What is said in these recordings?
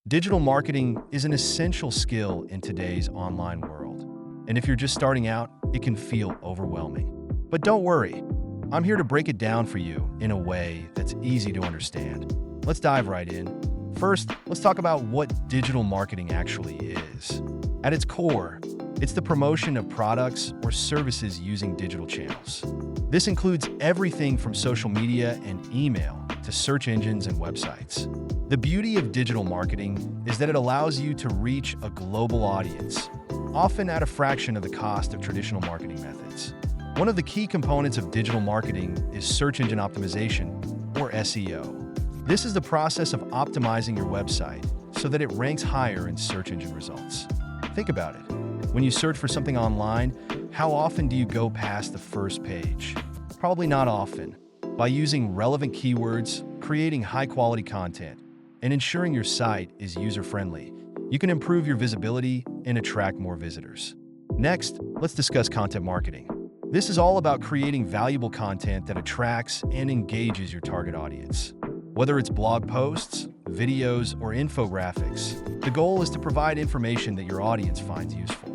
Digital marketing is an essential skill in today's online world. And if you're just starting out, it can feel overwhelming. But don't worry, I'm here to break it down for you in a way that's easy to understand. Let's dive right in. First, let's talk about what digital marketing actually is. At its core, it's the promotion of products or services using digital channels. This includes everything from social media and email to search engines and websites. The beauty of digital marketing is that it allows you to reach a global audience, often at a fraction of the cost of traditional marketing methods. One of the key components of digital marketing is search engine optimization, or SEO. This is the process of optimizing your website so that it ranks higher in search engine results. Think about it. When you search for something online, how often do you go past the first page? Probably not often. By using relevant keywords, creating high-quality content, and ensuring your site is user-friendly, you can improve your visibility and attract more visitors. Next, let's discuss content marketing. This is all about creating valuable content that attracts and engages your target audience. Whether it's blog posts, videos, or infographics, the goal is to provide information that your audience finds useful.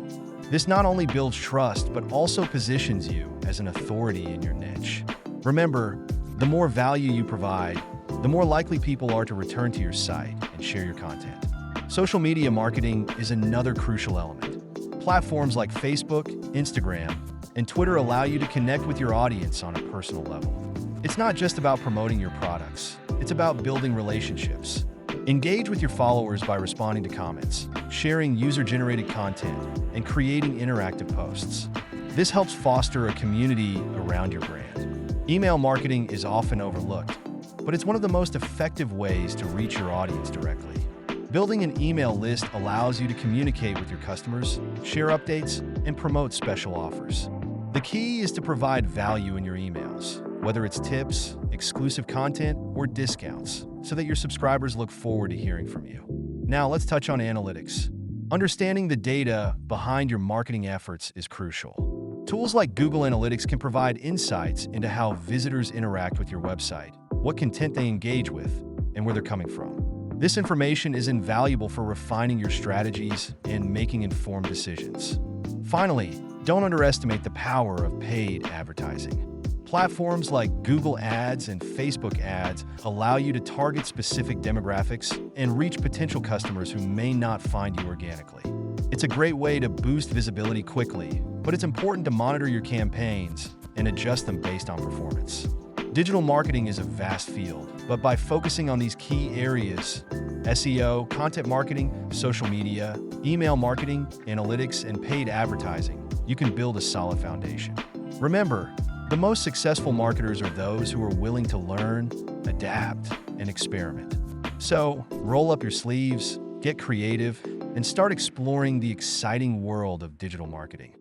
This not only builds trust, but also positions you as an authority in your niche. Remember, the more value you provide, the more likely people are to return to your site and share your content. Social media marketing is another crucial element. Platforms like Facebook, Instagram, and Twitter allow you to connect with your audience on a personal level. It's not just about promoting your products, it's about building relationships. Engage with your followers by responding to comments, sharing user-generated content, and creating interactive posts. This helps foster a community around your brand. Email marketing is often overlooked, but it's one of the most effective ways to reach your audience directly. Building an email list allows you to communicate with your customers, share updates, and promote special offers. The key is to provide value in your emails, whether it's tips, exclusive content, or discounts, so that your subscribers look forward to hearing from you. Now let's touch on analytics. Understanding the data behind your marketing efforts is crucial. Tools like Google Analytics can provide insights into how visitors interact with your website, what content they engage with, and where they're coming from. This information is invaluable for refining your strategies and making informed decisions. Finally, don't underestimate the power of paid advertising. Platforms like Google Ads and Facebook Ads allow you to target specific demographics and reach potential customers who may not find you organically. It's a great way to boost visibility quickly, but it's important to monitor your campaigns and adjust them based on performance. Digital marketing is a vast field, but by focusing on these key areas, SEO, content marketing, social media, email marketing, analytics, and paid advertising, you can build a solid foundation. Remember, the most successful marketers are those who are willing to learn, adapt, and experiment. So, roll up your sleeves, get creative, and start exploring the exciting world of digital marketing.